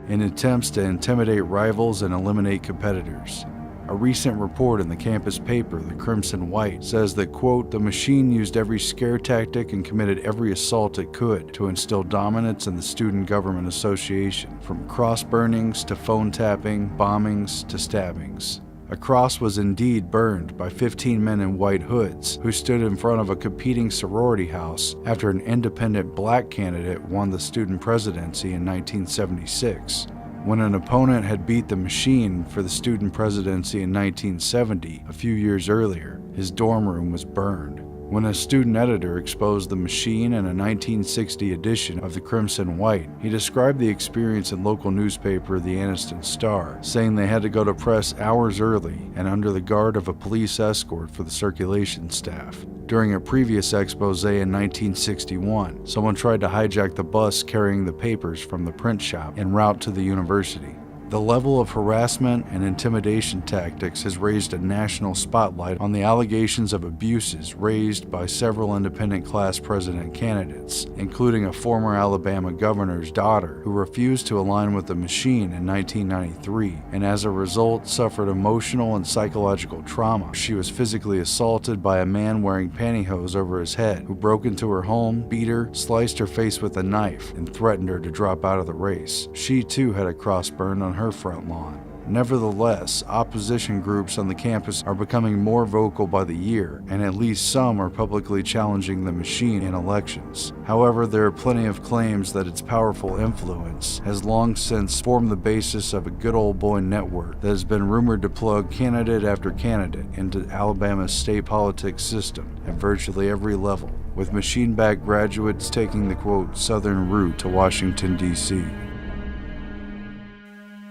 in attempts to intimidate rivals and eliminate competitors. A recent report in the campus paper, the Crimson White, says that, quote, the machine used every scare tactic and committed every assault it could to instill dominance in the Student Government Association, from cross burnings to phone tapping, bombings to stabbings. A cross was indeed burned by 15 men in white hoods who stood in front of a competing sorority house after an independent black candidate won the student presidency in 1976. When an opponent had beat the machine for the student presidency in 1970, a few years earlier, his dorm room was burned. When a student editor exposed the machine in a 1960 edition of the Crimson White, he described the experience in local newspaper The Anniston Star, saying they had to go to press hours early and under the guard of a police escort for the circulation staff. During a previous expose in 1961, someone tried to hijack the bus carrying the papers from the print shop en route to the university. The level of harassment and intimidation tactics has raised a national spotlight on the allegations of abuses raised by several independent class president candidates, including a former Alabama governor's daughter who refused to align with the machine in 1993 and as a result suffered emotional and psychological trauma. She was physically assaulted by a man wearing pantyhose over his head who broke into her home, beat her, sliced her face with a knife, and threatened her to drop out of the race. She too had a cross burned on her front lawn. Nevertheless, opposition groups on the campus are becoming more vocal by the year, and at least some are publicly challenging the machine in elections. However, there are plenty of claims that its powerful influence has long since formed the basis of a good old boy network that has been rumored to plug candidate after candidate into Alabama's state politics system at virtually every level, with machine-backed graduates taking the, quote, southern route to Washington, D.C.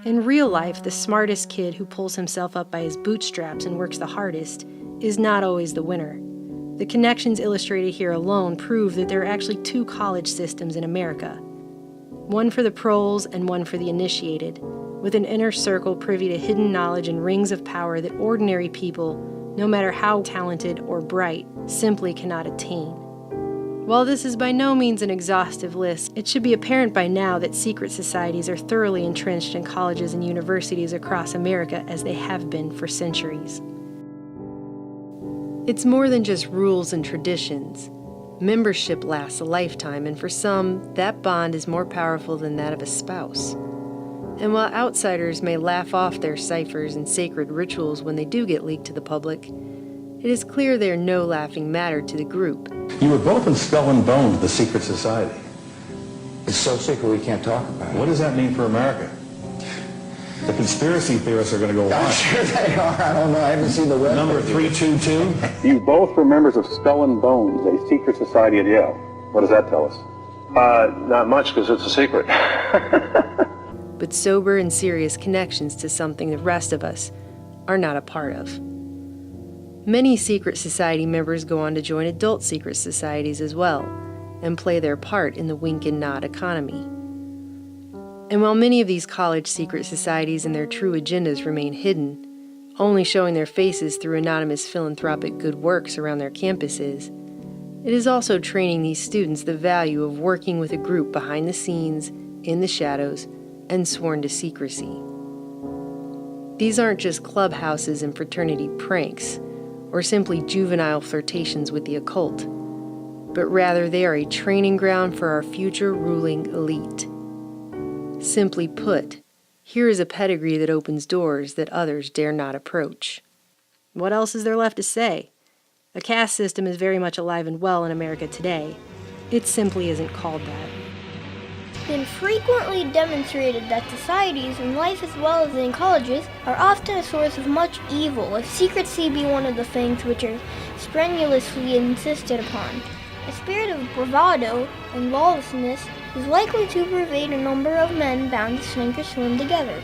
In real life, the smartest kid who pulls himself up by his bootstraps and works the hardest is not always the winner. The connections illustrated here alone prove that there are actually two college systems in America, one for the proles and one for the initiated, with an inner circle privy to hidden knowledge and rings of power that ordinary people, no matter how talented or bright, simply cannot attain. While this is by no means an exhaustive list, it should be apparent by now that secret societies are thoroughly entrenched in colleges and universities across America as they have been for centuries. It's more than just rules and traditions. Membership lasts a lifetime, and for some, that bond is more powerful than that of a spouse. And while outsiders may laugh off their ciphers and sacred rituals when they do get leaked to the public, it is clear they are no laughing matter to the group. You were both in Skull and Bones, the secret society. It's so secret we can't talk about it. What does that mean for America? The conspiracy theorists are going to go I'm on. sure they are. I don't know. I haven't seen the web. Number 322. You both were members of Skull and Bones, a secret society at Yale. What does that tell us? Not much, because it's a secret. But sober and serious connections to something the rest of us are not a part of. Many secret society members go on to join adult secret societies as well, and play their part in the wink and nod economy. And while many of these college secret societies and their true agendas remain hidden, only showing their faces through anonymous philanthropic good works around their campuses, it is also training these students the value of working with a group behind the scenes, in the shadows, and sworn to secrecy. These aren't just clubhouses and fraternity pranks, or simply juvenile flirtations with the occult, but rather they are a training ground for our future ruling elite. Simply put, here is a pedigree that opens doors that others dare not approach. What else is there left to say? The caste system is very much alive and well in America today. It simply isn't called that. It's been frequently demonstrated that societies in life as well as in colleges are often a source of much evil, with secrecy be one of the things which are strenuously insisted upon. A spirit of bravado and lawlessness is likely to pervade a number of men bound to sink or swim together.